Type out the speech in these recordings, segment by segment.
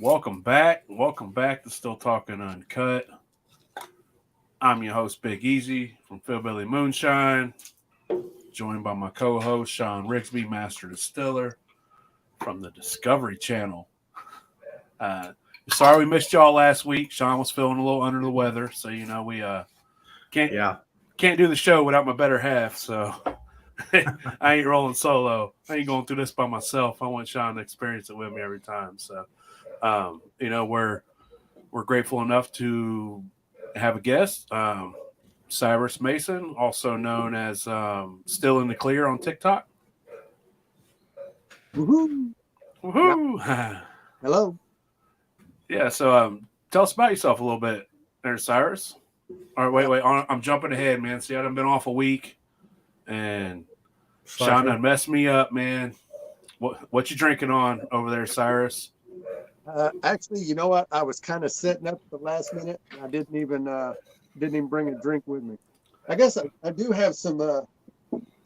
Welcome back. Welcome back to Still Talking Uncut. I'm your host, Big Easy from Philbilly Moonshine, joined by my co host, Sean Rigsby, Master Distiller from the Discovery Channel. Uh, Sorry we missed y'all last week. Sean was feeling a little under the weather, so we can't can't do the show without my better half. So I ain't rolling solo. I ain't going through this by myself. I want Sean to experience it with me every time. So we're grateful enough to have a guest, Cyrus Mason, also known as Still in the Clear on TikTok. Woohoo! Woohoo! Hello. Yeah, so tell us about yourself a little bit there, Cyrus. All right, wait. I'm jumping ahead, man. See, I've been off a week, and Sean done messed me up, man. What you drinking on over there, Cyrus? Actually, you know what? I was kind of setting up at the last minute. I didn't even bring a drink with me. I guess I do have some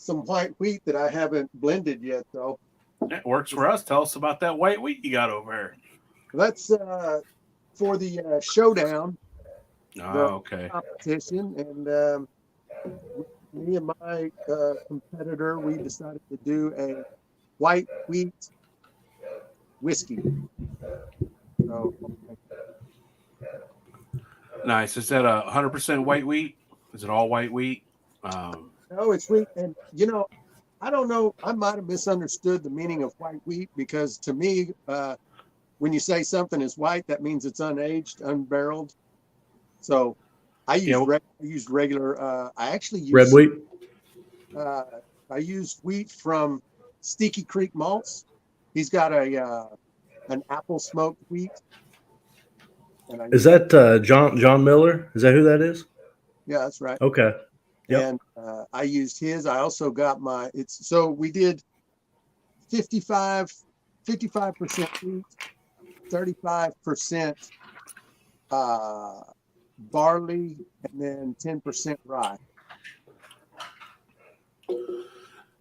white wheat that I haven't blended yet, though. It works for us. Tell us about that white wheat you got over there. That's for the showdown, the Okay. competition, and me and my competitor, we decided to do a white wheat whiskey. So, Nice. Is that 100% white wheat? Is it all white wheat? no, it's wheat, and I don't know. I might have misunderstood the meaning of white wheat because to me, when you say something is white, that means it's unaged, unbarreled. So I used regular. I actually used Red wheat. I used wheat from Sticky Creek Malts. He's got an apple smoked wheat. And Is that John Miller? Is that who that is? Yeah, that's right. Okay. Yep. And I used his. I also got so we did 55% wheat, 35% barley, and then 10% rye.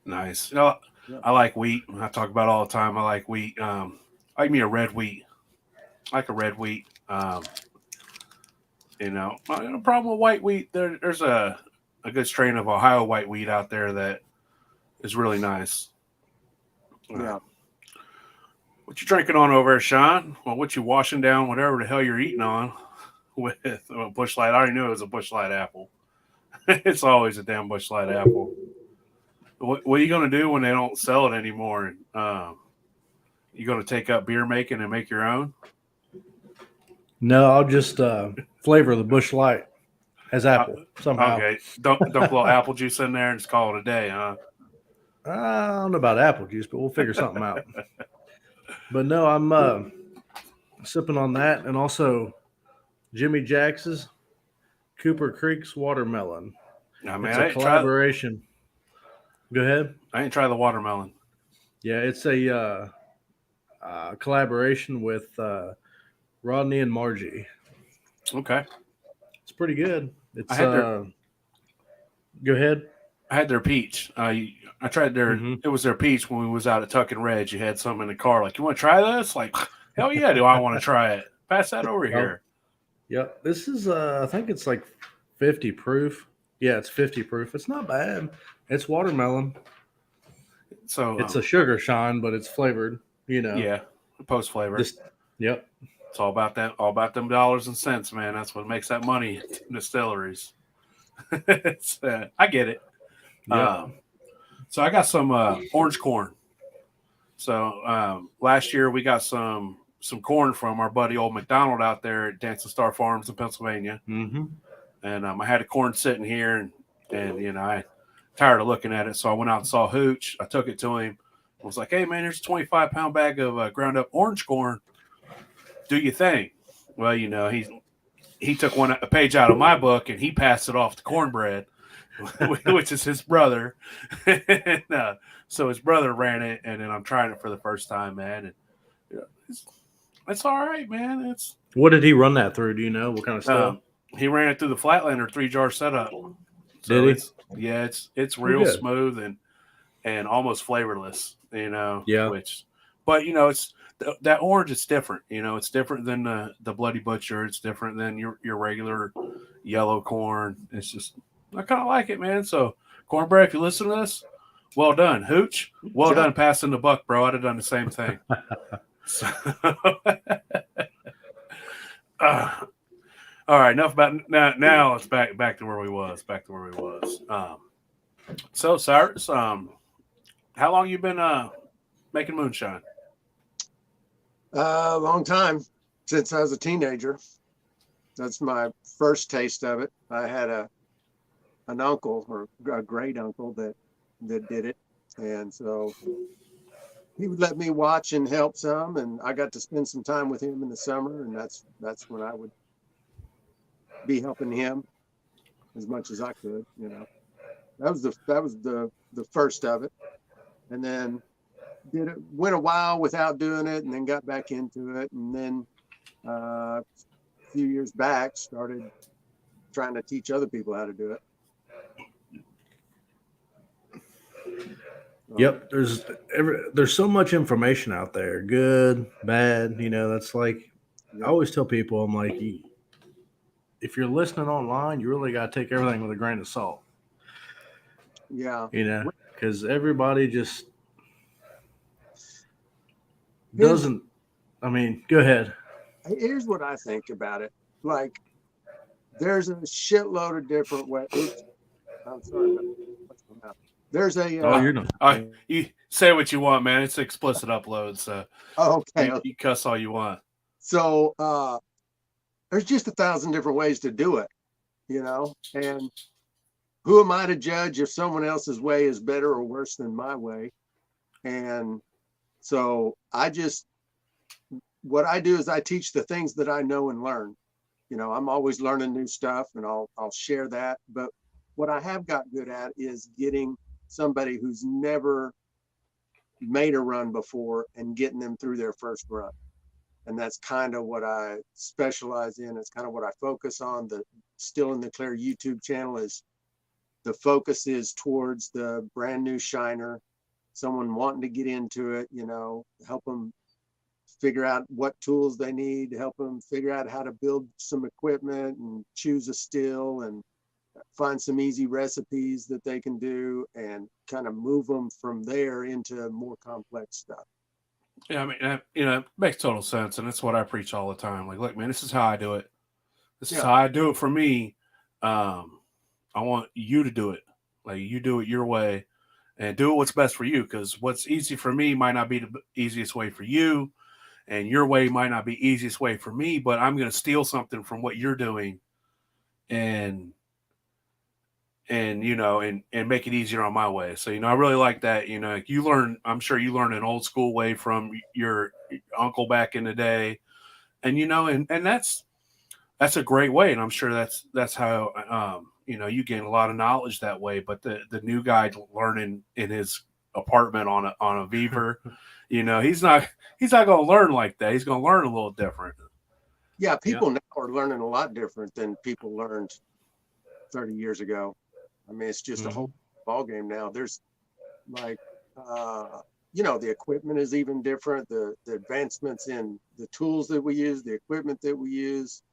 Nice. I like wheat. I talk about it all the time. I like wheat. I like me a red wheat. I like a red wheat. No problem with white wheat. There's a good strain of Ohio white wheat out there that is really nice. Yeah. What you drinking on over there, Sean? Well, what you washing down whatever the hell you're eating on with a Busch Light? I already knew it was a Busch Light apple. It's always a damn Busch Light apple. What are you going to do when they don't sell it anymore? You going to take up beer making and make your own? No, I'll just flavor the Busch Light as apple somehow. Okay, don't put a little apple juice in there and just call it a day, huh? I don't know about apple juice, but we'll figure something out. But no, I'm sipping on that, and also Jimmy Jax's Cooper Creek's watermelon. Nah, man, It's a collaboration. Go ahead. I ain't tried the watermelon. Yeah, it's a collaboration with Rodney and Margie. Okay, It's pretty good. It's go ahead. I had their peach. I tried their. Mm-hmm. It was their peach when we was out at Tuck and Reg. You had some in the car. Like, you want to try this? Like, hell yeah, do I want to try it? Pass that over here. Yep. This is I think it's like 50 proof. Yeah, it's 50 proof. It's not bad. It's watermelon. So it's a sugar shine, but it's flavored. Yeah, post flavor. Yep. It's all about that. All about them dollars and cents, man. That's what makes that money in distilleries. I get it. Yeah. So I got some orange corn. So last year we got some corn from our buddy old McDonald out there at Dancing Star Farms in Pennsylvania. Mm-hmm. And I had a corn sitting here, and I tired of looking at it, so I went out and saw Hooch. I took it to him. I was like, "Hey man, here's a 25-pound bag of ground up orange corn. Do your thing." Well, he took a page out of my book and he passed it off to Cornbread, which is his brother. And, so his brother ran it, and then I'm trying it for the first time, man. And it's all right, man. What did he run that through? Do you know what kind of stuff? He ran it through the Flatlander 3-jar setup. So did he? It's real smooth and almost flavorless. Yeah. But that orange is different. You know, it's different than the Bloody Butcher. It's different than your regular yellow corn. It's just I kind of like it, man. So Cornbread, if you listen to this, well done, Hooch. Well done passing the buck, bro. I'd have done the same thing. So, all right, enough about now. It's back to where we was. So Cyrus, how long you been making moonshine? A long time, since I was a teenager. That's my first taste of it. I had an uncle or a great uncle that did it, and so he would let me watch and help some, and I got to spend some time with him in the summer, and that's when I would be helping him as much as I could. You know, that was the first of it, and then went a while without doing it, and then got back into it, and then a few years back started trying to teach other people how to do it. Yep, there's so much information out there, good, bad. You know, that's like I always tell people, I'm like, if you're listening online, you really got to take everything with a grain of salt. Yeah, you know, because everybody just doesn't. I mean, go ahead. Here's what I think about it. Like, there's a shitload of different ways. I'm sorry about what's going on. There's a. You're not. You say what you want, man. It's explicit upload, so okay. You cuss all you want. So there's just 1,000 different ways to do it, you know. And who am I to judge if someone else's way is better or worse than my way? And so what I do is I teach the things that I know and learn. You know, I'm always learning new stuff, and I'll share that. But what I have got good at is getting somebody who's never made a run before and getting them through their first run. And that's kind of what I specialize in. It's kind of what I focus on. The Still in the Clear YouTube channel is the focus is towards the brand new shiner, someone wanting to get into it, you know, help them figure out what tools they need, help them figure out how to build some equipment and choose a still and find some easy recipes that they can do and kind of move them from there into more complex stuff. Yeah, I mean, you know, it makes total sense, and that's what I preach all the time. Like, look, man, this is how I do it. This is how I do it for me. I want you to do it. Like, you do it your way, and do it what's best for you. Because what's easy for me might not be the easiest way for you, and your way might not be easiest way for me. But I'm going to steal something from what you're doing, and you know, and make it easier on my way. So, you know, I really like that. You know, you learn, I'm sure you learned an old school way from your uncle back in the day, and, you know, and that's a great way. And I'm sure that's how, you know, you gain a lot of knowledge that way. But the new guy learning in his apartment on a Beaver, you know, he's not going to learn like that. He's going to learn a little different. Yeah. People now are learning a lot different than people learned 30 years ago. I mean, it's just a whole ball game now. There's like, you know, the equipment is even different. The advancements in the tools that we use, the equipment that we use,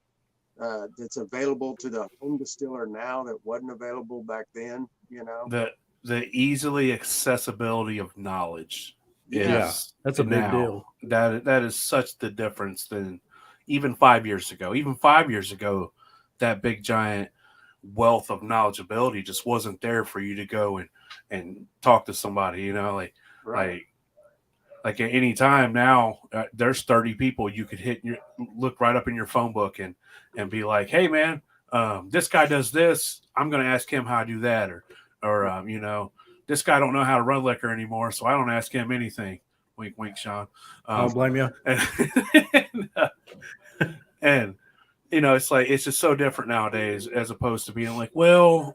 that's available to the home distiller now that wasn't available back then. You know, the easily accessibility of knowledge. That's a big deal. That is such the difference than even 5 years ago. Even 5 years ago, that big giant wealth of knowledgeability just wasn't there for you to go and talk to somebody, you know, like at any time now, there's 30 people you could look right up in your phone book and be like, hey man, this guy does this, I'm going to ask him how to do that, or you know, this guy don't know how to run liquor anymore, so I don't ask him anything. Wink, wink, Sean. I don't blame you. And you know, it's like, it's just so different nowadays as opposed to being like, well,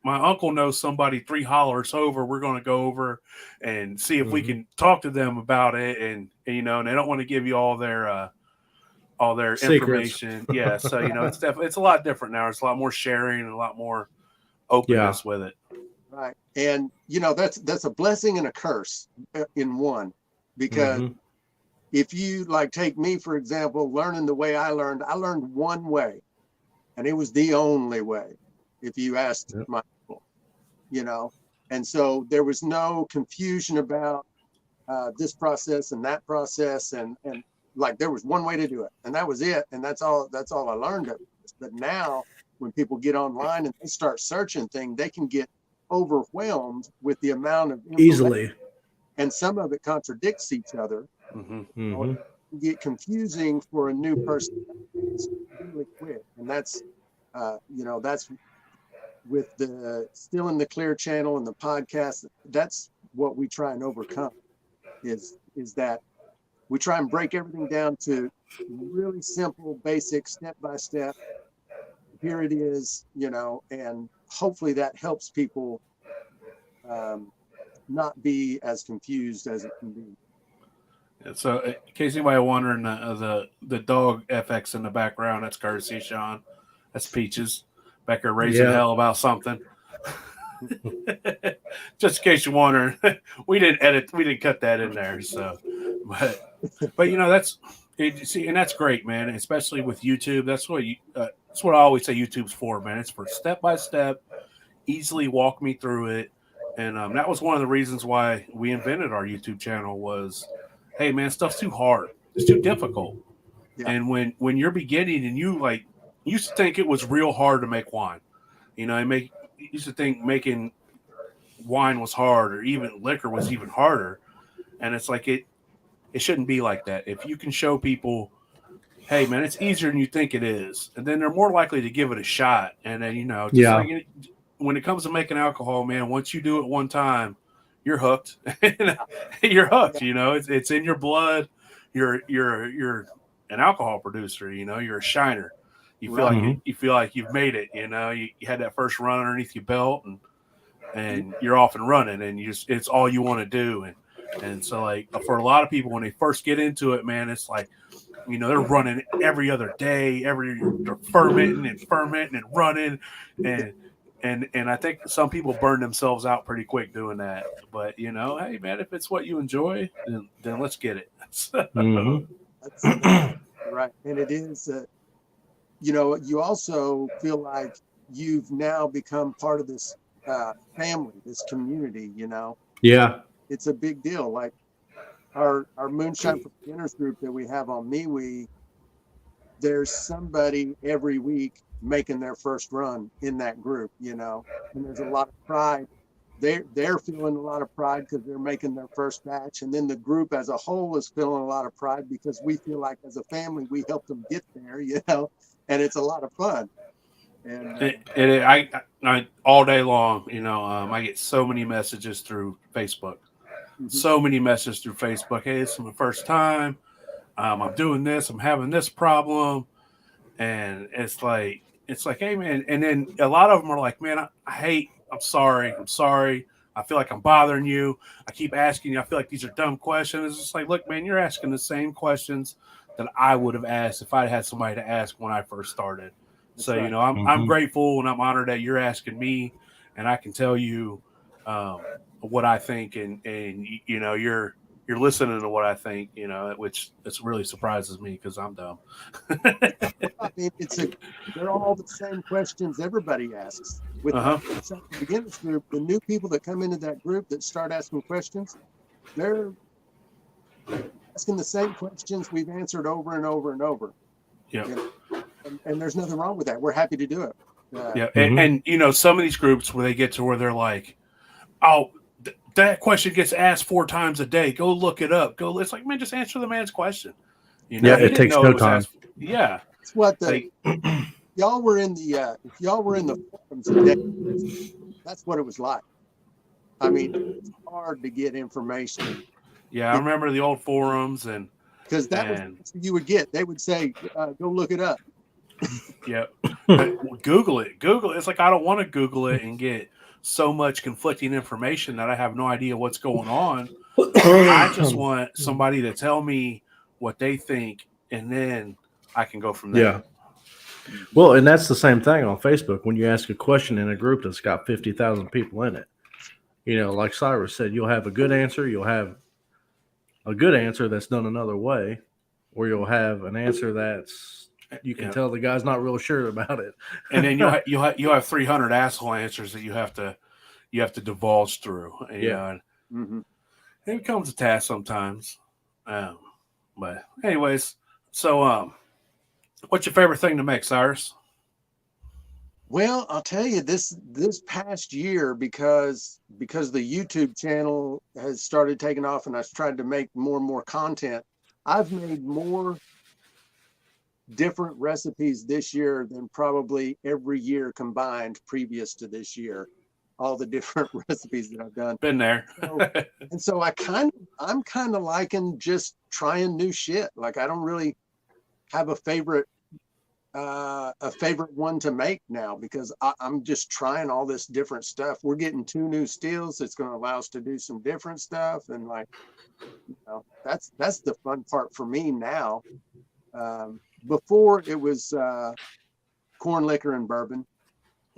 my uncle knows somebody 3 hollers over. We're going to go over and see if we can talk to them about it. And, you know, and they don't want to give you all their information. Yeah. So, you know, it's a lot different now. It's a lot more sharing and a lot more openness with it. Right. And, you know, that's a blessing and a curse in one, because if you like take me, for example, learning the way I learned one way, and it was the only way. If you asked my people, you know, and so there was no confusion about this process and that process, and like there was one way to do it, and that was it, and that's all I learned of it. But now when people get online and they start searching things, they can get overwhelmed with the amount of easily, and some of it contradicts each other. Get confusing for a new person really quick, and that's that's with the Still in the Clear channel and the podcast. That's what we try and overcome, is that we try and break everything down to really simple, basic, step by step. Here it is, and hopefully that helps people not be as confused as it can be. So, in case anybody wondering, the dog FX in the background, that's courtesy Sean. That's Peaches back there raising hell about something. Just in case you're wondering, we didn't cut that in there. So, but that's and that's great, man. Especially with YouTube, that's what I always say YouTube's for, man. It's for step by step, easily walk me through it, and that was one of the reasons why we invented our YouTube channel was. Hey man, stuff's too hard. It's too difficult. Yeah. And when you're beginning and you used to think it was real hard to make wine, you used to think making wine was hard, or even liquor was even harder. And it's like it shouldn't be like that. If you can show people, hey man, it's easier than you think it is, and then they're more likely to give it a shot. And then like when it comes to making alcohol, man, once you do it one time, you're hooked. You're hooked. It's in your blood. You're an alcohol producer. You're a shiner. You feel like you've made it. You had that first run underneath your belt, and you're off and running, and it's all you want to do. And so like for a lot of people when they first get into it, man, it's like they're running every other day. They're fermenting and running and I think some people burn themselves out pretty quick doing that. But hey man, if it's what you enjoy, then let's get it. That's right. And it is you also feel like you've now become part of this family, this community. It's a big deal. Like our Moonshine for Beginners group that we have on MeWe, there's somebody every week making their first run in that group, and there's a lot of pride. They're feeling a lot of pride because they're making their first batch, and then the group as a whole is feeling a lot of pride because we feel like as a family we helped them get there, and it's a lot of fun. And I all day long, I get so many messages through Facebook. So many messages through Facebook. Hey, this is my first time. I'm doing this. I'm having this problem, and it's like, hey man. And then a lot of them are like, man, I'm sorry. I feel like I'm bothering you. I keep asking you. I feel like these are dumb questions. It's just like, look, man, you're asking the same questions that I would have asked if I had somebody to ask when I first started. That's so, right. I'm grateful and I'm honored that you're asking me, and I can tell you what I think, and you're listening to what I think, which really surprises me because I'm dumb. I mean, they're all the same questions everybody asks. With the beginners group, the new people that come into that group that start asking questions, they're asking the same questions we've answered over and over and over. Yeah. And there's nothing wrong with that. We're happy to do it. And some of these groups where they get to where they're like, oh, that question gets asked 4 times a day. Go look it up. It's like, man, just answer the man's question. It takes no time. It's what y'all were in the if y'all were in the forums today, that's what it was like. I mean, it's hard to get information. Yeah, I remember the old forums, and because that was what you would get. They would say, "Go look it up." Yeah, Google it. It's like I don't want to Google it and get so much conflicting information that I have no idea what's going on. I just want somebody to tell me what they think, and then I can go from there. Yeah. Well, and that's the same thing on Facebook. When you ask a question in a group that's got 50,000 people in it, like Cyrus said, you'll have a good answer. You'll have a good answer that's done another way, or you'll have an answer that's you can tell the guy's not real sure about it. And then you'll have 300 asshole answers that you have to divulge through. You know, and Mm-hmm. it becomes a task sometimes. But anyways, so what's your favorite thing to make, Cyrus? Well, I'll tell you this past year, because the YouTube channel has started taking off and I've tried to make more and more content. I've made more different recipes this year than probably every year combined previous to this year. All the different recipes that I've done. Been there. So I'm kind of liking just trying new shit. Like, I don't really have a favorite one to make now, because I'm just trying all this different stuff. We're getting 2 new stills that's going to allow us to do some different stuff, and like, you know, that's the fun part for me now. Before it was corn liquor and bourbon.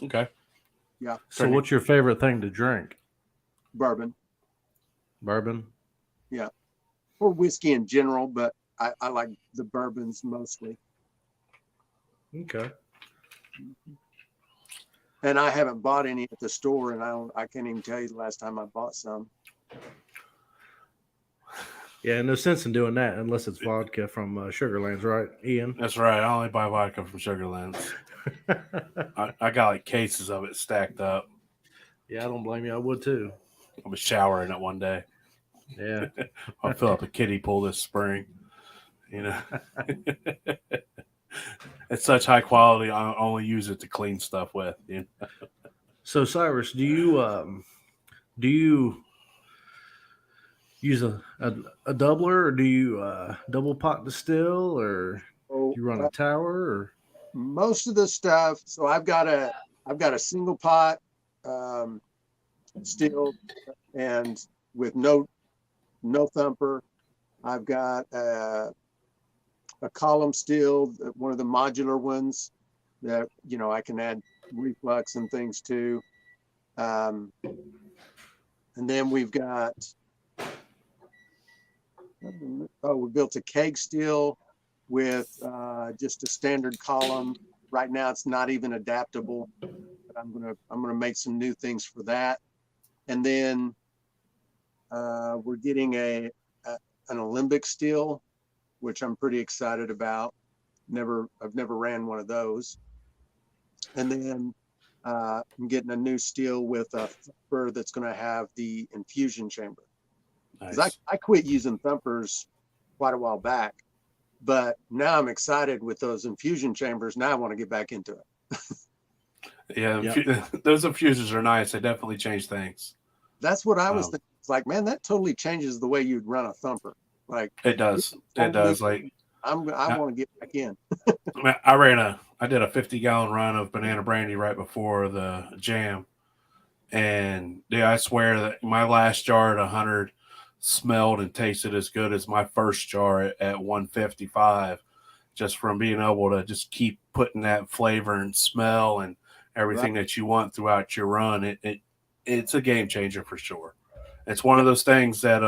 Okay. Yeah. So what's your favorite thing to drink? Bourbon. Bourbon? Yeah. Or whiskey in general, but I like the bourbons mostly. Okay. And I haven't bought any at the store, and I can't even tell you the last time I bought some. Yeah, no sense in doing that unless it's vodka from Sugarlands, right, Ian? That's right. I only buy vodka from Sugarlands. I got like cases of it stacked up. Yeah, I don't blame you. I would too. I was showering it one day. Yeah. I'll fill up a kiddie pool this spring. You know, it's such high quality. I only use it to clean stuff with. You know? So Cyrus, do you use a doubler, or do you double pot distill, or do you run a tower? Or most of the stuff. So I've got a single pot still, and with no thumper. I've got a column still, one of the modular ones that, you know, I can add reflux and things to. And then we've got, we built a keg still with just a standard column. Right now it's not even adaptable, but I'm gonna make some new things for that. And then we're getting an alembic still, which I'm pretty excited about. I've never ran one of those. And then I'm getting a new still with a thumper that's going to have the infusion chamber. Nice. I quit using thumpers quite a while back, but now I'm excited with those infusion chambers. Now I want to get back into it. Yeah, those infusers are nice. They definitely change things. That's what I was thinking. It's like, man, that totally changes the way you'd run a thumper. Like, it does. It does. Like, I want to get back in. I did a 50-gallon run of banana brandy right before the jam, and yeah, I swear that my last jar at 100 smelled and tasted as good as my first jar at 155, just from being able to just keep putting that flavor and smell and everything that you want throughout your run. It's a game changer for sure. It's one of those things that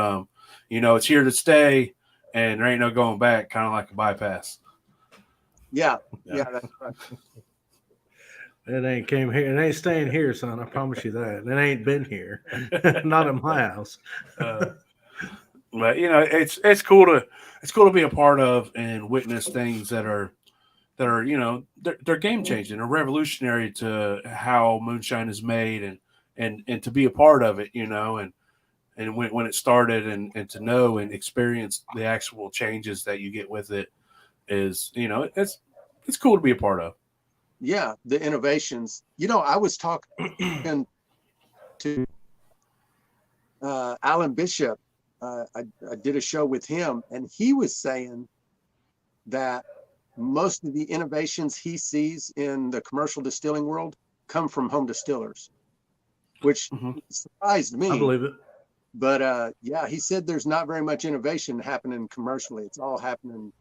it's here to stay, and there ain't no going back. Kind of like a bypass. Yeah, that's right. It ain't came here. It ain't staying here, son. I promise you that. It ain't been here. Not in my house. But it's cool to be a part of and witness things that are they're game changing, or revolutionary to how moonshine is made, and to be a part of it, and when it started, and to know and experience the actual changes that you get with it is, it's cool to be a part of. Yeah, the innovations. I was talking to Alan Bishop. I did a show with him, and he was saying that most of the innovations he sees in the commercial distilling world come from home distillers, which surprised me. I believe it. But he said there's not very much innovation happening commercially. It's all happening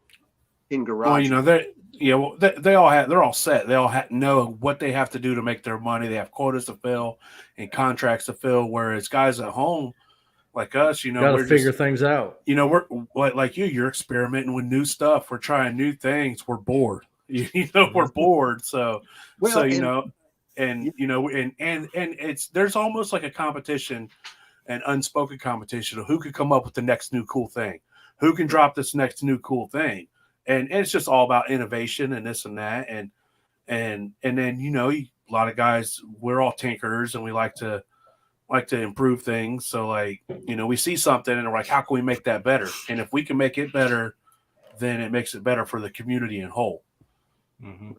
in garage. Well, they're all set. They all know what they have to do to make their money. They have quotas to fill and contracts to fill. Whereas guys at home, like us, you know, Got to we're figure just, things out. you know, we're like you're experimenting with new stuff. We're trying new things. We're bored. You know, we're bored. So Well, you and know, and you know, and it's there's almost like a competition, an unspoken competition of who could come up with the next new cool thing, who can drop this next new cool thing, and it's just all about innovation and this and that, and then you know, a lot of guys, we're all tinkerers and we like to improve things. So like, you know, we see something and we're like, how can we make that better? And if we can make it better, then it makes it better for the community in whole. Mm-hmm.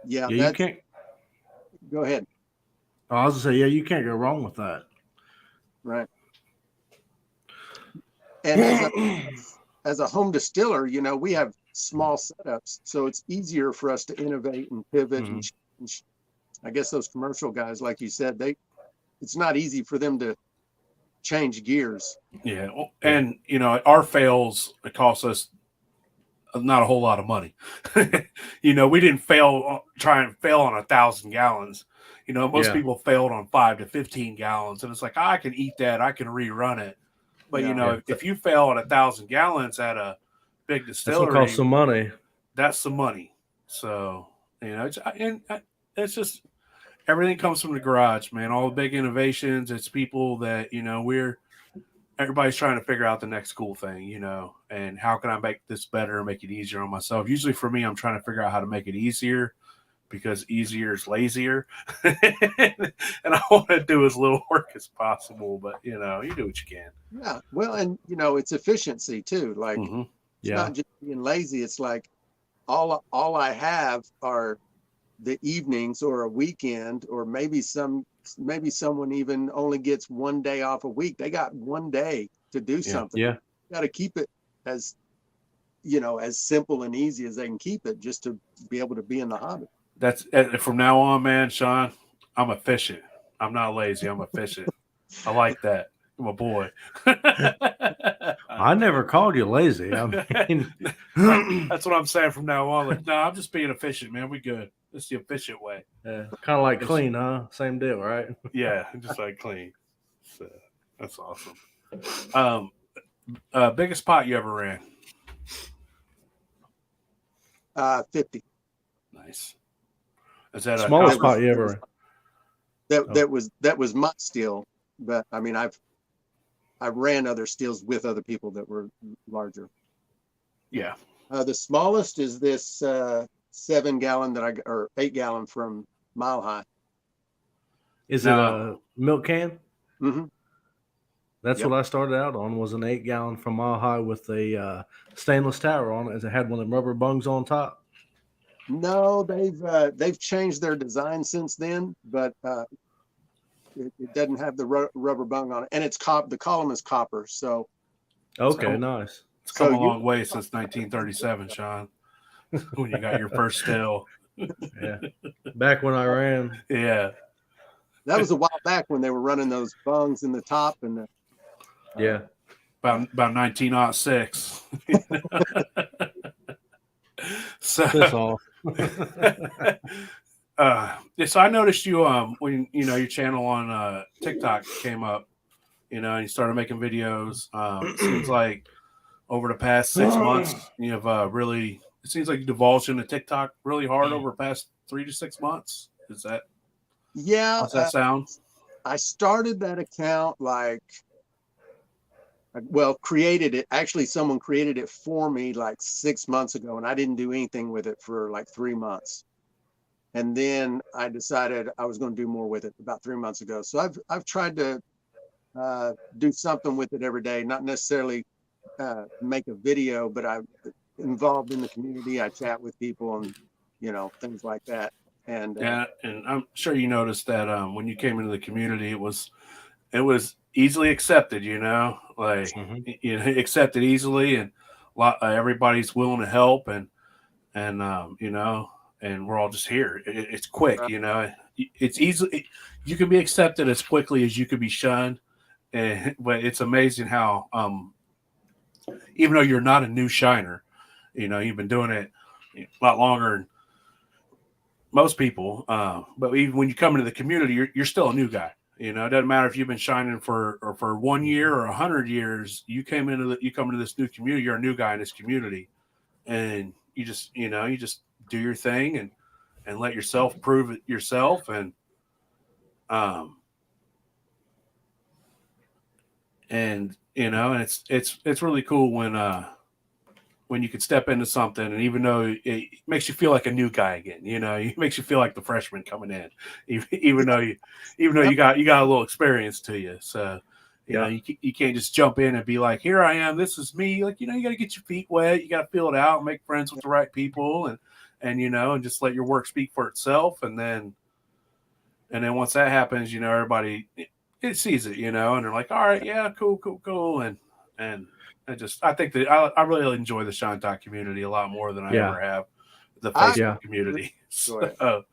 yeah, Yeah, you can't. go ahead. I was gonna say, yeah, you can't go wrong with that. Right. And as a home distiller, you know, we have small setups, so it's easier for us to innovate and pivot and change. I guess those commercial guys, like you said, it's not easy for them to change gears. Yeah. And, you know, our fails, it costs us not a whole lot of money. You know, we didn't try and fail on 1,000 gallons. You know, most people failed on 5 to 15 gallons. And it's like, I can eat that. I can rerun it. But, you know, if you fail on 1,000 gallons at a big distillery, that's what costs some money. That's some money. So, you know, it's just everything comes from the garage, man. All the big innovations, it's people that, you know, everybody's trying to figure out the next cool thing, you know, and how can I make this better and make it easier on myself? Usually for me, I'm trying to figure out how to make it easier because easier is lazier. And I want to do as little work as possible, but you know, you do what you can. Yeah. Well, and you know, it's efficiency too. Like it's Yeah. not just being lazy. It's like all I have are the evenings or a weekend, or maybe someone even only gets one day off a week. They got one day to do something. Yeah. You got to keep it as, you know, as simple and easy as they can keep it, just to be able to be in the hobby. That's from now on, man, Sean, I'm efficient. I'm not lazy. I'm efficient. I like that. I'm a boy. I never called you lazy. I mean, that's what I'm saying from now on. Like, no, I'm just being efficient, man. We good. It's the efficient way. Yeah, kind of like clean, huh? Same deal, right? Yeah, just like clean. So that's awesome. Biggest pot you ever ran? 50. Nice. Is that smallest pot you ever ran? That was my steel, but I mean, I've ran other steels with other people that were larger. Yeah. The smallest is this 7-gallon or 8-gallon from Mile High. Is it a milk can? Mm-hmm. That's what I started out on, was an 8-gallon from Mile High with a stainless tower on it. It had one of them rubber bungs on top. No, they've changed their design since then, but it doesn't have the rubber bung on it, and it's the column is copper. So okay, nice. It's come a long way since 1937, Sean. When you got your first still. Yeah, back when I ran. Yeah, that was a while back when they were running those bungs in the top and the. Yeah, about 1906. So. Piss off. So I noticed you when you know your channel on TikTok came up, you know, and you started making videos. It seems like over the past 6 months you have really. It seems like you divulged into TikTok really hard over the past 3 to 6 months. Is that? Yeah. How's that sound? I started that account created it. Actually, someone created it for me like 6 months ago, and I didn't do anything with it for like 3 months. And then I decided I was going to do more with it about 3 months ago. So I've tried to do something with it every day, not necessarily make a video, but I'm involved in the community. I chat with people and, you know, things like that. And yeah, and I'm sure you noticed that when you came into the community, it was easily accepted, you know, like you know, accepted easily, and everybody's willing to help, and you know, and we're all just here. It's quick, you know. It's easy. You can be accepted as quickly as you could be shunned, but it's amazing how even though you're not a new shiner, you know, you've been doing it a lot longer than most people. But even when you come into the community, you're still a new guy. You know, it doesn't matter if you've been shining for 1 year or 100 years. You come into this new community. You're a new guy in this community, and you just do your thing and let yourself prove it yourself. Um, and it's really cool when you can step into something, and even though it makes you feel like a new guy again, it makes you feel like the freshman coming in, even though Yep. you got a little experience to you. So, Yeah. you can't just jump in and be like, here I am, this is me. Like, you got to get your feet wet, you got to feel it out, make friends with the right people, and just let your work speak for itself. And then once that happens, everybody it sees it, and they're like, all right, yeah, cool, and I think that I really enjoy the Shantai community a lot more than I Yeah. ever have the I- Facebook Yeah. community. Enjoy it. So,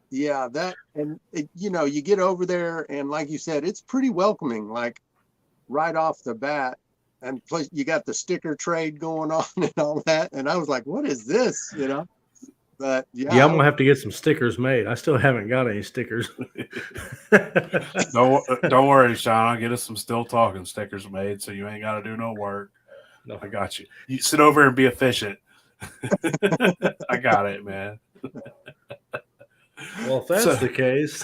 Yeah, you get over there, and like you said, it's pretty welcoming, like right off the bat. And plus, you got the sticker trade going on and all that. And I was like, what is this? But Yeah, I'm gonna have to get some stickers made. I still haven't got any stickers. don't worry, Sean. I'll get us some Still Talking stickers made, so you ain't got to do no work. No. I got you. You sit over and be efficient. I got it, man. Well, if that's the case,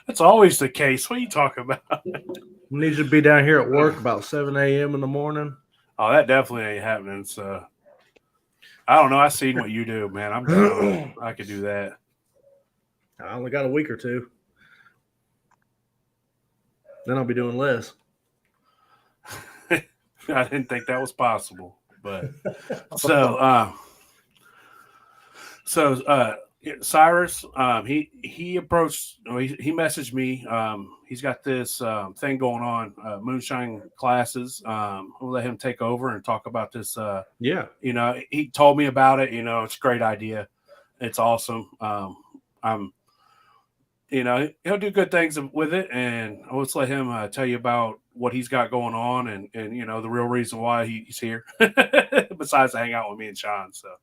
That's always the case. What are you talking about? we need you to be down here at work about 7 a.m. in the morning. Oh, that definitely ain't happening. So I don't know. I seen what you do, man. I'm down. I could do that. I only got a week or two. Then I'll be doing less. I didn't think that was possible, but so Cyrus, he approached, he messaged me. He's got this thing going on, moonshine classes. We'll let him take over and talk about this. Yeah. He told me about it. It's a great idea. It's awesome. He'll do good things with it, and let's let him tell you about what he's got going on, and the real reason why he's here, besides to hang out with me and Sean. So,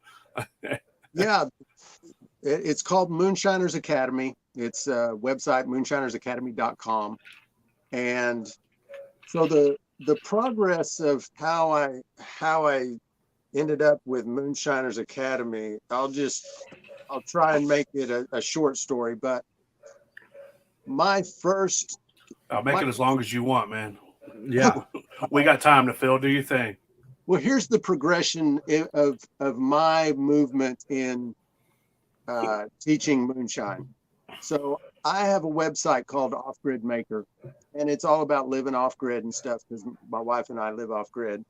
Yeah, it's called Moonshiners Academy. It's a website, moonshinersacademy.com. And so the progress of how I ended up with Moonshiners Academy, I'll try and make it a short story, but my first. I'll make it as long as you want, man. Yeah. We got time to fill. Do your thing. Well, here's the progression of my movement in teaching moonshine. So I have a website called Off Grid Maker, and it's all about living off grid and stuff because my wife and I live off grid.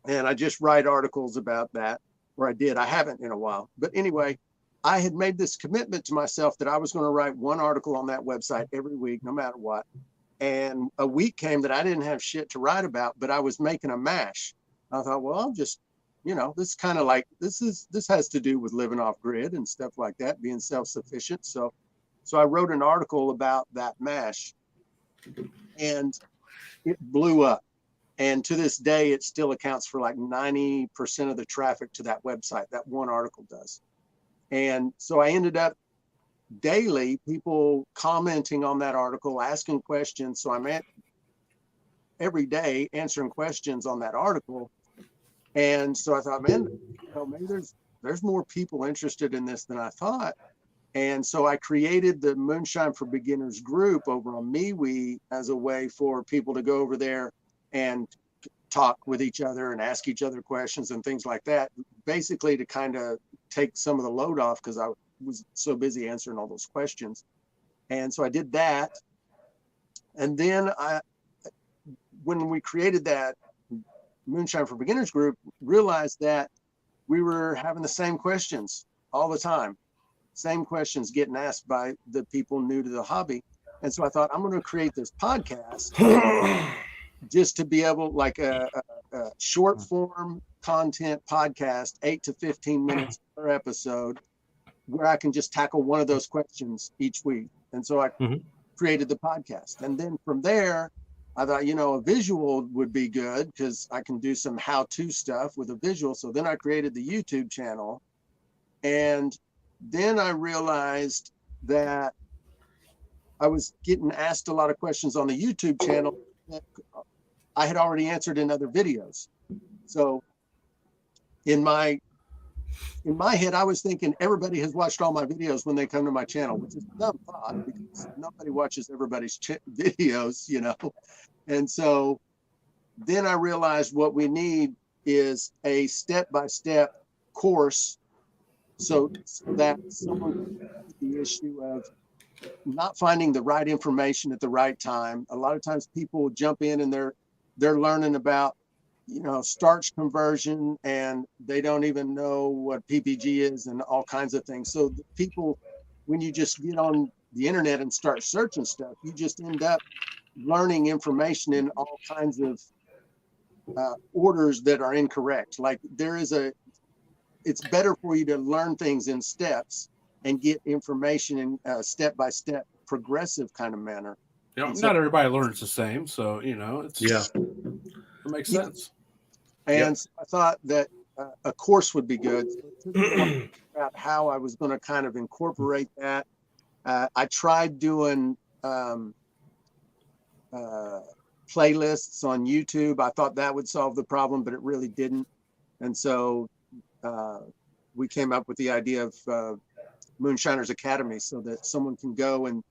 And I just write articles about that, or I did. I haven't in a while. But anyway, I had made this commitment to myself that I was going to write one article on that website every week, no matter what. And a week came that I didn't have shit to write about, but I was making a mash. I thought, well, I'll just, this kind of like, this has to do with living off grid and stuff like that, being self-sufficient. So I wrote an article about that mash, and it blew up. And to this day, it still accounts for like 90% of the traffic to that website. That one article does. And so I ended up daily people commenting on that article, asking questions. So I'm every day answering questions on that article. And so I thought, man, maybe there's more people interested in this than I thought. And so I created the Moonshine for Beginners group over on MeWe as a way for people to go over there and talk with each other and ask each other questions and things like that, basically to kind of take some of the load off because I was so busy answering all those questions. And so I did that. And then when we created that Moonshine for Beginners group, realized that we were having the same questions all the time, same questions getting asked by the people new to the hobby. And so I thought, I'm going to create this podcast just to be able, like a short form content podcast, 8 to 15 minutes per episode, where I can just tackle one of those questions each week. And so I created the podcast. And then from there, I thought, a visual would be good because I can do some how-to stuff with a visual. So then I created the YouTube channel. And then I realized that I was getting asked a lot of questions on the YouTube channel that I had already answered in other videos. So in my head, I was thinking everybody has watched all my videos when they come to my channel, which is a dumb thought because nobody watches everybody's videos, you know. And so then I realized what we need is a step-by-step course so that someone can get the issue of not finding the right information at the right time. A lot of times people jump in and they're learning about, you know, starch conversion, and they don't even know what PPG is and all kinds of things. So the people, when you just get on the internet and start searching stuff, you just end up learning information in all kinds of orders that are incorrect. Like it's better for you to learn things in steps and get information in a step-by-step progressive kind of manner. You know, And not everybody learns the same, so you know, it makes sense. And so I thought that a course would be good. So it took me a while to figure out how I was going to kind of incorporate that. I tried doing playlists on YouTube. I thought that would solve the problem, but it really didn't. And so we came up with the idea of Moonshiners Academy, so that someone can go and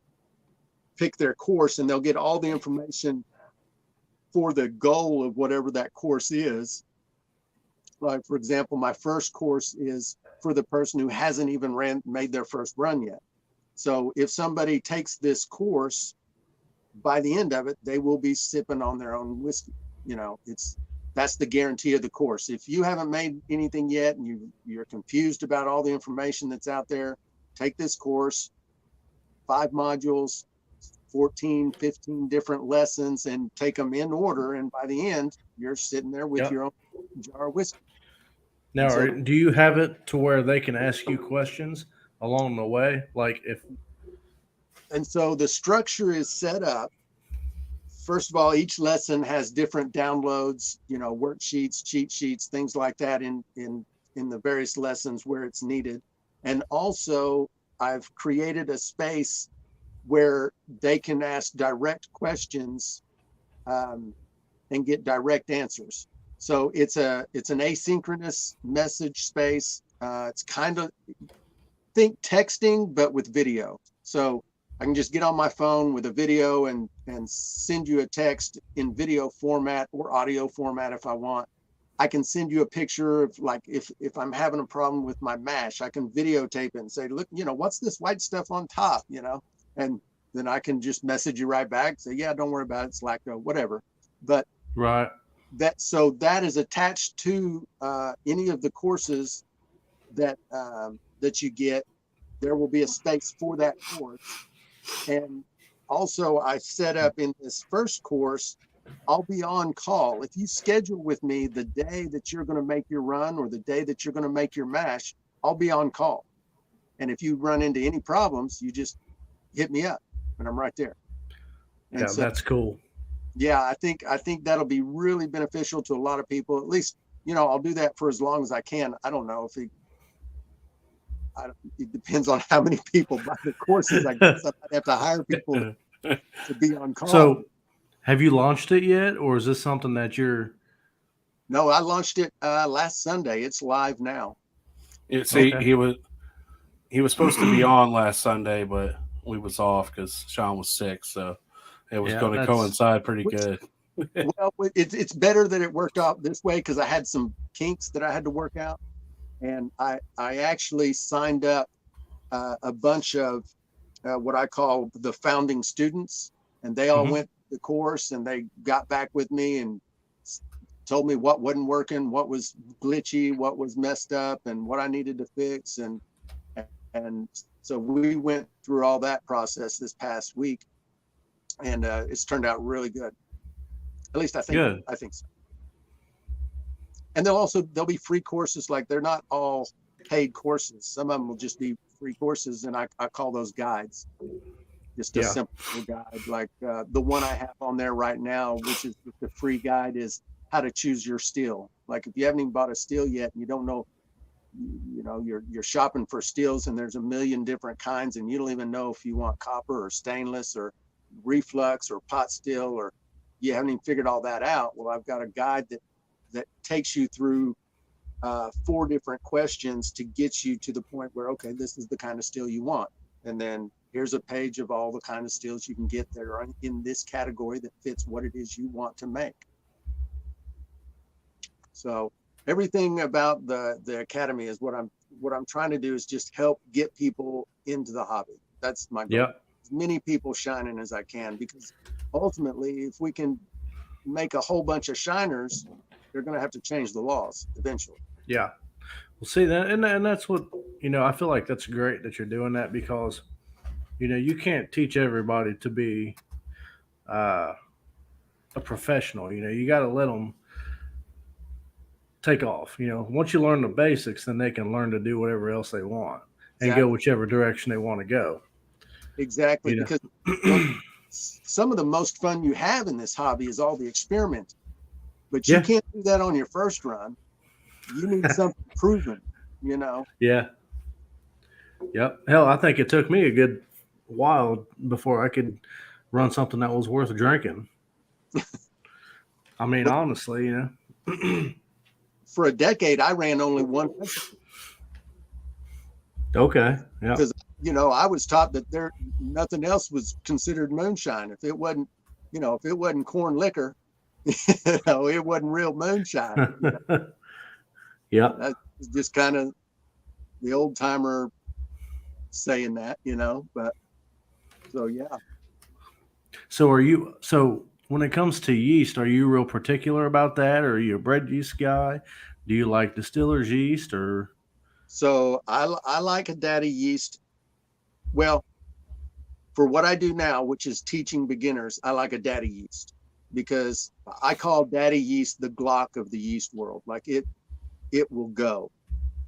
pick their course and they'll get all the information for the goal of whatever that course is. Like, for example, my first course is for the person who hasn't even made their first run yet. So if somebody takes this course, by the end of it, they will be sipping on their own whiskey. You know, that's the guarantee of the course. If you haven't made anything yet and you're confused about all the information that's out there, take this course, 5 modules, 14, 15 different lessons, and take them in order. And by the end, you're sitting there with your own jar of whiskey. Now, do you have it to where they can ask you questions along the way? Like And so the structure is set up. First of all, each lesson has different downloads, you know, worksheets, cheat sheets, things like that in the various lessons where it's needed. And also I've created a space where they can ask direct questions and get direct answers. So it's an asynchronous message space. It's kind of, think texting, but with video. So I can just get on my phone with a video and send you a text in video format or audio format if I want. I can send you a picture of, like, if I'm having a problem with my mash, I can videotape it and say, look, you know, what's this white stuff on top, you know? And then I can just message you right back, say, yeah, don't worry about it, it's lacto, whatever. But right. So that is attached to any of the courses that you get. There will be a space for that course. And also I set up in this first course, I'll be on call. If you schedule with me the day that you're going to make your run or the day that you're going to make your mash, I'll be on call. And if you run into any problems, you just hit me up and I'm right there. And yeah, so, that's cool. Yeah, I think that'll be really beneficial to a lot of people. At least, you know, I'll do that for as long as I can. I don't know if it depends on how many people buy the courses. I guess I might have to hire people to be on call. So have you launched it yet, or is this something that you're... No, I launched it last Sunday. It's live now. See, he was supposed to be on last Sunday, but we was off because Sean was sick, so it was going to coincide pretty good. Well, it's better that it worked out this way because I had some kinks that I had to work out. And I actually signed up a bunch of what I call the founding students, and they all went the course and they got back with me and told me what wasn't working, what was glitchy, what was messed up, and what I needed to fix. And so we went through all that process this past week, and it's turned out really good. At least I think. Good. I think so. And there'll be free courses. Like, they're not all paid courses. Some of them will just be free courses, and I call those guides. Just a simple guide. Like the one I have on there right now, which is the free guide, is how to choose your steel. Like, if you haven't even bought a steel yet and you don't know you know, you're shopping for steels and there's a million different kinds and you don't even know if you want copper or stainless or reflux or pot steel, or you haven't even figured all that out. Well, I've got a guide that takes you through 4 different questions to get you to the point where, okay, this is the kind of steel you want. And then here's a page of all the kind of steels you can get that are in this category that fits what it is you want to make. So everything about the academy is what I'm trying to do is just help get people into the hobby. That's my goal. Yep. As many people shining as I can, because ultimately, if we can make a whole bunch of shiners, they're going to have to change the laws eventually. Yeah. Well, see that, and that's what, you know, I feel like that's great that you're doing that, because, you know, you can't teach everybody to be a professional. You know, you got to let them take off. You know, once you learn the basics, then they can learn to do whatever else they want and Exactly. go whichever direction they want to go. Exactly, You know? because some of the most fun you have in this hobby is all the experiment, but you Yeah. can't do that on your first run. You need something proven, you know. Yeah. Yep. Hell, I think it took me a good while before I could run something that was worth drinking. I mean, But honestly, you know. for a decade, I ran only one recipe Okay. Yeah. because, you know, I was taught that nothing else was considered moonshine. If it wasn't, you know, if it wasn't corn liquor, you know, it wasn't real moonshine. You know? Yeah. That's just kind of the old timer saying that, you know. But so yeah. So when it comes to yeast, are you real particular about that, or are you a bread yeast guy? Do you like distiller's yeast, or So I like a daddy yeast. Well, for what I do now, which is teaching beginners, I like a daddy yeast because I call daddy yeast the Glock of the yeast world. Like it will go.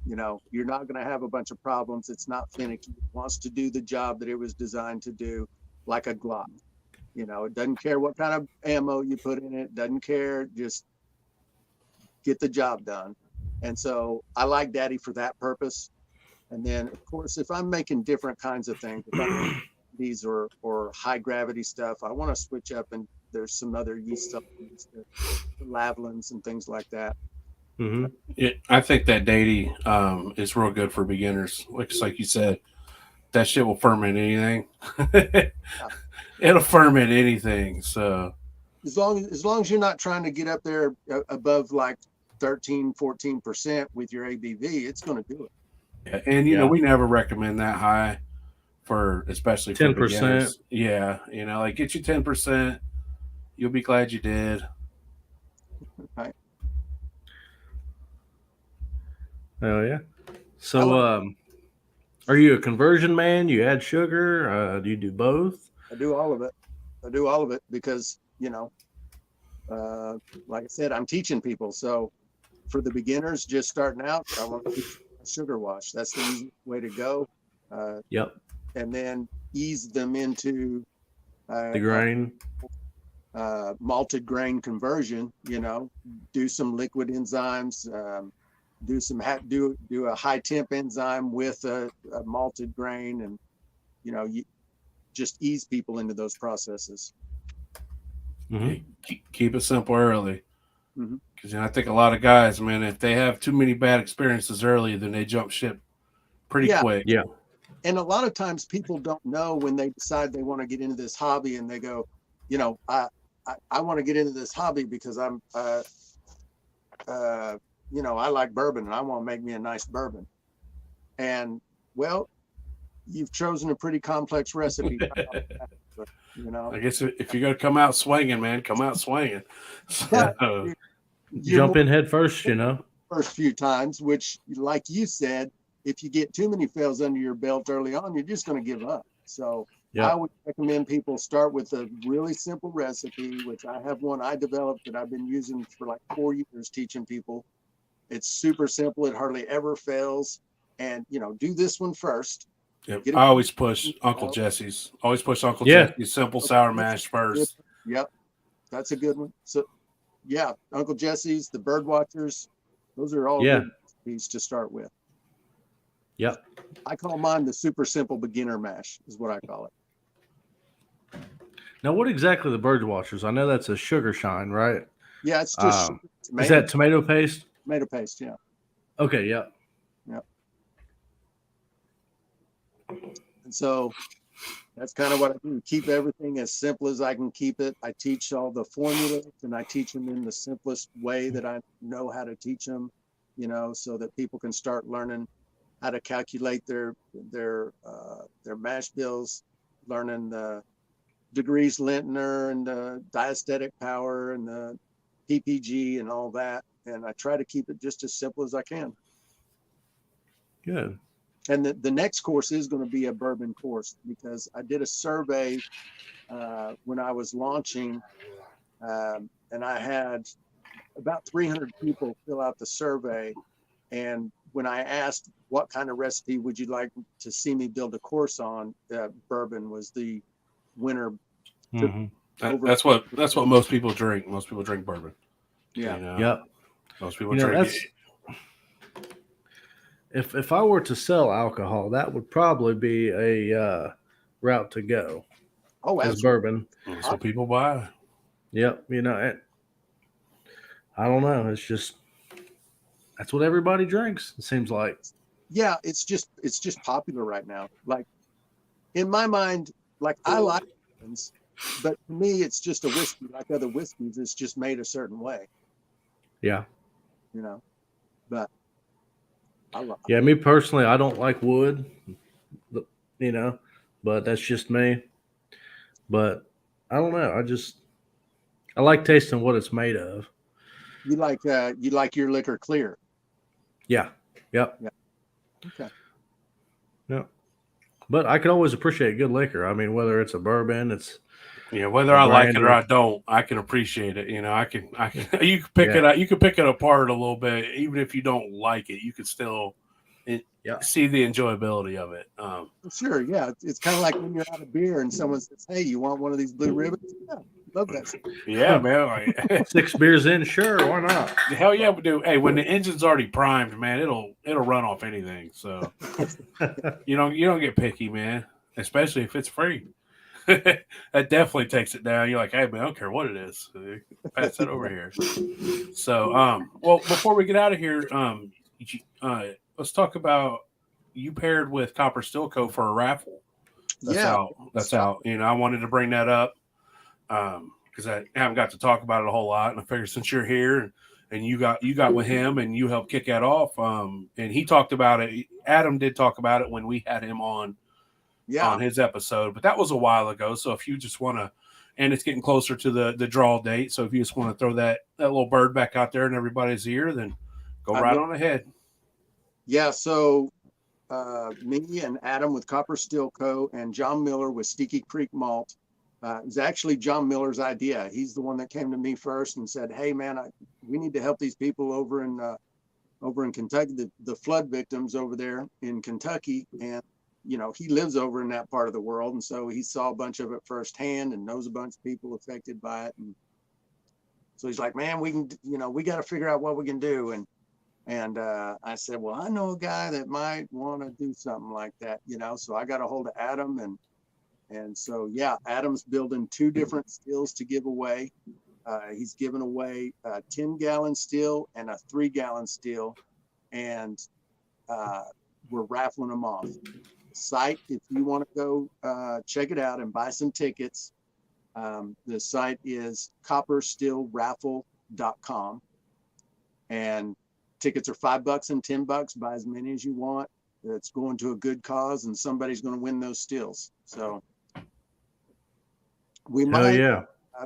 You know, you're not going to have a bunch of problems. It's not finicky. It wants to do the job that it was designed to do, like a Glock. You know, it doesn't care what kind of ammo you put in it. Doesn't care. Just get the job done. And so I like daddy for that purpose. And then, of course, if I'm making different kinds of things, if I'm these or high gravity stuff, I want to switch up, and there's some other yeast supplements, the Lavalins and things like that. mm-hmm. I think that Datey is real good for beginners. Like you said, that shit will ferment anything. It'll ferment anything. So As long as you're not trying to get up there above like 13-14% with your ABV, it's going to do it. yeah, and you know, Yeah. we never recommend that high for especially for 10%. beginners. Yeah, you know, like get you 10%. You'll be glad you did. Right. Oh yeah. So are you a conversion man? You add sugar? Do you do both? I do all of it. I do all of it because, you know, like I said, I'm teaching people. So for the beginners just starting out, I want to teach sugar wash. That's the easiest way to go. Yep. And then ease them into The grain. malted grain conversion. You know, do some liquid enzymes. Do a high temp enzyme with a malted grain, and you know, you just ease people into those processes. Mm-hmm. Keep it simple early. Mhm. Because I think a lot of guys, man, if they have too many bad experiences early, then they jump ship pretty Yeah. quick. Yeah. And a lot of times people don't know when they decide they want to get into this hobby, and they go, you know, I want to get into this hobby because I'm, you know, I like bourbon and I want to make me a nice bourbon. And well, you've chosen a pretty complex recipe. But, you know, I guess if you're going to come out swinging, man, come out swinging. yeah, So, Jump in head first, you know. first few times, which, like you said, if you get too many fails under your belt early on, you're just going to give up. So Yeah. I would recommend people start with a really simple recipe, which I have one I developed that I've been using for like 4 years teaching people. It's super simple. It hardly ever fails. And, you know, do this one first. yep. I always push Uncle Jesse's. Always push Uncle Yeah. Jesse's simple sour mash first. Yep. That's a good one. So, yeah, Uncle Jesse's, the Bird Watchers, those are all Yeah. good recipes to start with. Yep. I call mine the super simple beginner mash, is what I call it. Now, what exactly the Bird Watchers? I know that's a sugar shine, right? Yeah, it's just Is that tomato paste? tomato paste. Yeah. Okay, yeah. Yep. And so that's kind of what I do. Keep everything as simple as I can keep it. I teach all the formulas and I teach them in the simplest way that I know how to teach them, so that people can start learning how to calculate their mash bills, learning the degrees Lintner and the diastatic power and the PPG and all that. And I try to keep it just as simple as I can. Good. And the next course is going to be a bourbon course, because I did a survey when I was launching, and I had about 300 people fill out the survey. And when I asked what kind of recipe would you like to see me build a course on, bourbon was the winner. Mm-hmm. That's what most people drink. Most people drink bourbon. Yeah. Yep. Most people drink it. If I were to sell alcohol, that would probably be a route to go. Oh, as absolutely. bourbon. That's what people buy. Yep. I don't know. It's just that's what everybody drinks. It seems like. Yeah, it's just popular right now. Like in my mind, like I like bourbons, but to me, it's just a whiskey like other whiskeys. It's just made a certain way. Yeah. But I love. Yeah, me personally, I don't like wood. But that's just me. But I don't know. I like tasting what it's made of. You like your liquor clear. Yeah. Yep. Yeah. Okay. Yep. But I can always appreciate good liquor. I mean, whether it's a bourbon, whether I like it or I don't, I can appreciate it. I can you can pick it out. You can pick it apart a little bit, even if you don't like it. You can still see the enjoyability of it. Sure, yeah. It's kind of like when you're out of beer and someone says, "Hey, you want one of these blue ribbons?" Yeah, love that. Yeah, man. 6 beers in, sure, why not? Hell yeah, we do. Hey, when the engine's already primed, man, it'll run off anything. So you don't get picky, man, especially if it's free. That definitely takes it down. You're like, hey man, I don't care what it is. Pass that over here. So, well, before we get out of here, let's talk about you paired with Copper Still Co. for a raffle. That's out. I wanted to bring that up because I haven't got to talk about it a whole lot, and I figured since you're here and you got with him and you helped kick that off, and he talked about it. Adam did talk about it when we had him on his episode, but that was a while ago. So if you just want to, and it's getting closer to the draw date, so if you just want to throw that little bird back out there in everybody's ear, then go right on ahead. Yeah. So me and Adam with Copper Still Co. and John Miller with Sticky Creek Malt. It was actually John Miller's idea. He's the one that came to me first and said, "Hey man, we need to help these people over in Kentucky, the flood victims over there in Kentucky." And he lives over in that part of the world, and so he saw a bunch of it firsthand and knows a bunch of people affected by it. And so he's like, "Man, we can, we got to figure out what we can do." And I said, "Well, I know a guy that might want to do something like that, So I got a hold of Adam, and so yeah, Adam's building 2 different stills to give away. He's giving away a 10-gallon still and a 3-gallon still, and we're raffling them off. Site, if you want to go check it out and buy some tickets, the site is copperstillraffle.com, and tickets are $5 and $10. Buy as many as you want. It's going to a good cause, and somebody's going to win those stills. So we might. Yeah.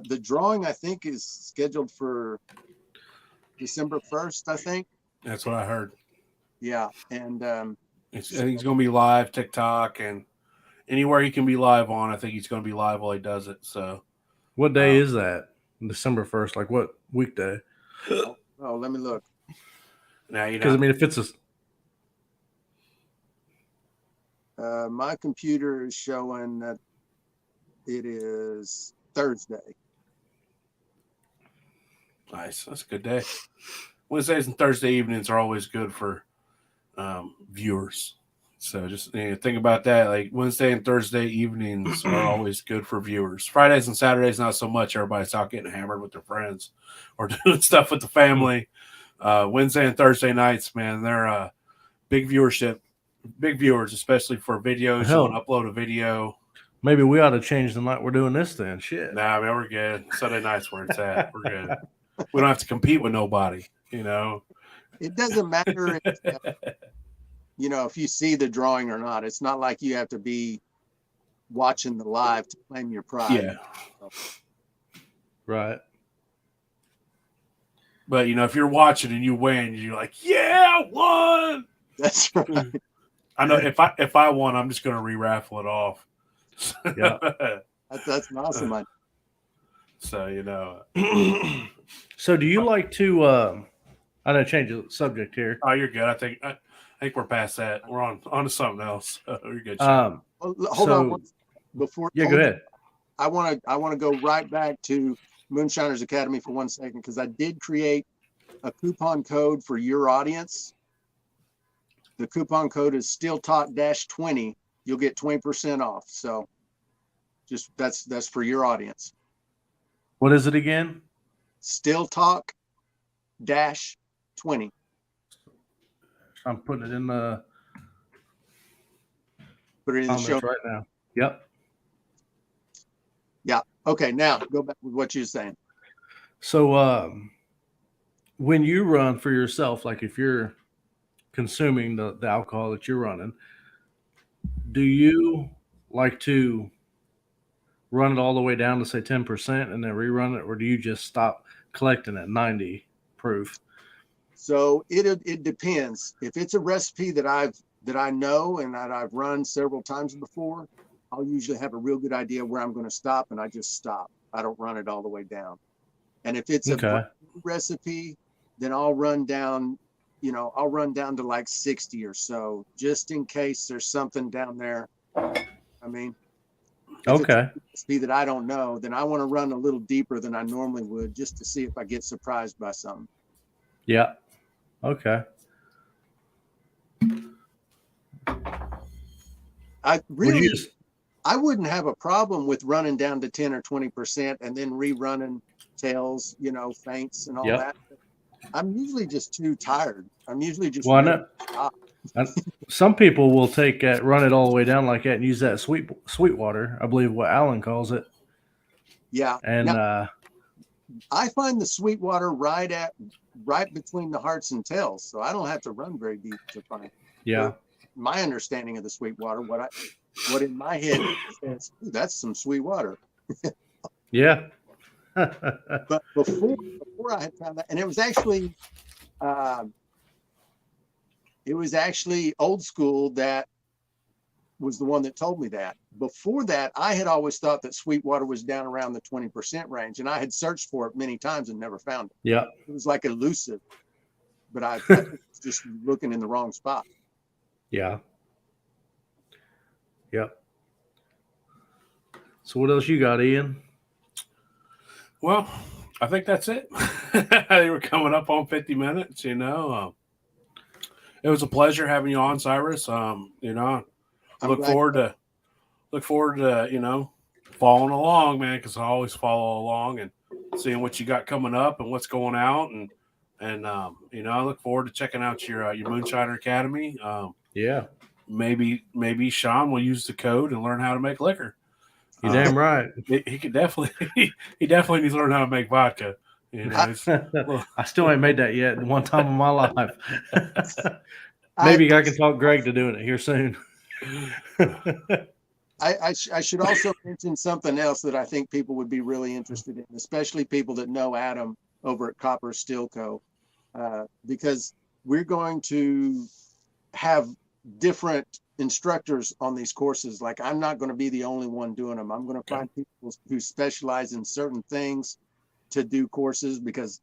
The drawing, I think, is scheduled for December 1st. I think that's what I heard. Yeah, and I think he's going to be live TikTok and anywhere he can be live on. I think he's going to be live while he does it. So, what day is that? December 1st. Like what weekday? Oh, let me look. Now because I mean, if it's my computer is showing that it is Thursday. Nice, that's a good day. Wednesdays and Thursday evenings are always good for viewers. So just think about that. Like Wednesday and Thursday evenings are always good for viewers. Fridays and Saturdays, not so much. Everybody's out getting hammered with their friends or doing stuff with the family. Wednesday and Thursday nights, man, they're big viewership, big viewers, especially for videos. You want to upload a video. Maybe we ought to change the night we're doing this then. Shit. Nah, man, we're good. Sunday night's where it's at. We're good. We don't have to compete with nobody, you know. It doesn't matter if, if you see the drawing or not. It's not like you have to be watching the live to claim your prize. Yeah. Right. But, if you're watching and you win, you're like, yeah, I won. That's right. I know if I won, I'm just going to re-raffle it off. Yeah. That's an awesome idea. So, So do you like to I know change the subject here. Oh, you're good. I think we're past that. We're on to something else. You're good. Hold on before. Yeah, go ahead. I want to go right back to Moonshiners Academy for 1 second, because I did create a coupon code for your audience. The coupon code is StillTalk-20. You'll get 20% off. So just that's for your audience. What is it again? StillTalk-20. I'm putting it in the show right now. Yep. Yeah. Okay. Now go back with what you're saying. So when you run for yourself, like if you're consuming the alcohol that you're running, do you like to run it all the way down to say 10% and then rerun it, or do you just stop collecting at 90 proof? So it depends. If it's a recipe that I know and that I've run several times before, I'll usually have a real good idea where I'm going to stop, and I just stop. I don't run it all the way down. And if it's a recipe, then I'll run down to like 60 or so, just in case there's something down there. I mean, if it's a recipe that I don't know, then I want to run a little deeper than I normally would, just to see if I get surprised by something. Yeah. Okay. I wouldn't have a problem with running down to 10 or 20% and then rerunning tails, feints and all that. I'm usually just too tired. I'm usually just. Some people will run it all the way down like that and use that sweet water. I believe what Alan calls it. Yeah. And now, I find the sweet water right between the hearts and tails, so I don't have to run very deep to find. Yeah. My understanding of the sweet water, what in my head says, that's some sweet water. Yeah. But before I had found that, and it was actually Old School that was the one that told me that. Before that, I had always thought that Sweetwater was down around the 20% range, and I had searched for it many times and never found it. Yeah. It was like elusive, but I was just looking in the wrong spot. Yeah. Yep. So what else you got, Ian? Well, I think that's it. They were coming up on 50 minutes, It was a pleasure having you on, Cyrus. Look forward to following along, man, because I always follow along and seeing what you got coming up and what's going out, and I look forward to checking out your Moonshiner Academy. Yeah, maybe Sean will use the code and learn how to make liquor. You're damn right. He could definitely needs to learn how to make vodka. I still ain't made that yet. One time in my life. Maybe I can talk Greg to doing it here soon. I should also mention something else that I think people would be really interested in, especially people that know Adam over at Copper Steel Co. Because we're going to have different instructors on these courses. Like, I'm not going to be the only one doing them. I'm going to find people who specialize in certain things to do courses, because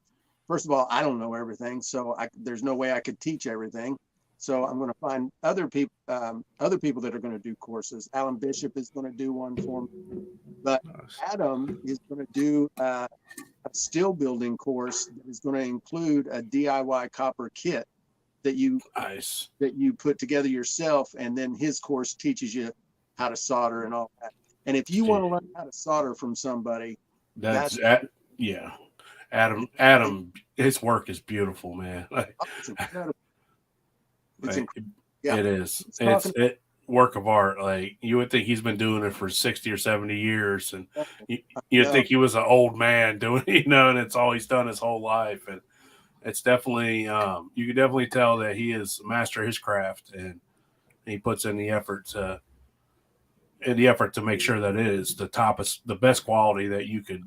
first of all, I don't know everything, so there's no way I could teach everything. So I'm going to find other people that are going to do courses. Alan Bishop is going to do one for me, but Adam is going to do a steel building course that is going to include a DIY copper kit. that you Nice. put together yourself, and then his course teaches you how to solder and all that. And if you want to learn how to solder from somebody, yeah. Adam, his work is beautiful, man. Like, it's incredible. It's like, incredible. Yeah. It is. It's work of art. Like, you would think he's been doing it for 60 or 70 years, and you'd think he was an old man doing it, and it's all he's done his whole life. And it's definitely, you can definitely tell that he is a master of his craft, and he puts in the effort to make sure that it is the best quality that you could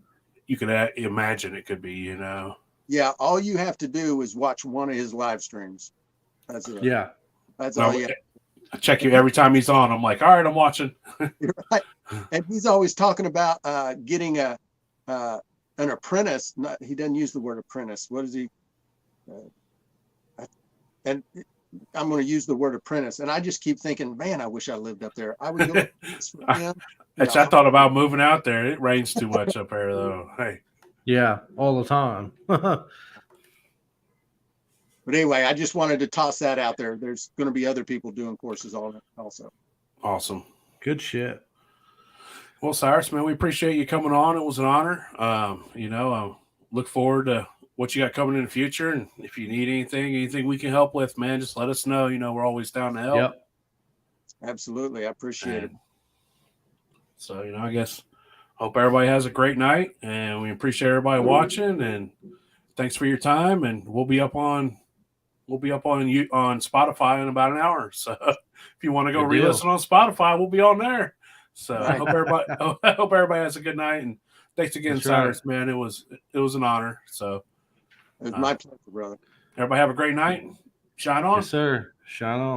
imagine it could be. Yeah, all you have to do is watch one of his live streams. That's it. Yeah, that's all. Yeah, I check you every time he's on. I'm like, all right, I'm watching. You're right. And he's always talking about getting an apprentice. He doesn't use the word apprentice. What is he? And I'm going to use the word apprentice. And I just keep thinking, man, I wish I lived up there. I would go. I thought about moving out there. It rains too much up there, though. Hey. Yeah, all the time. But anyway, I just wanted to toss that out there. There's going to be other people doing courses also. Awesome. Good shit. Well, Cyrus, man, we appreciate you coming on. It was an honor. Look forward to what you got coming in the future. And if you need anything we can help with, man, just let us know. We're always down to help. Yep. Absolutely. I appreciate it. So, I guess hope everybody has a great night, and we appreciate everybody watching, and thanks for your time. And we'll be up on Spotify in about an hour. So if you want to go re-listen on Spotify, we'll be on there. So I hope everybody has a good night, and thanks again, Cyrus, man. It was an honor. So it was my pleasure, brother. Everybody have a great night. Shine on. Yes, sir. Shine on.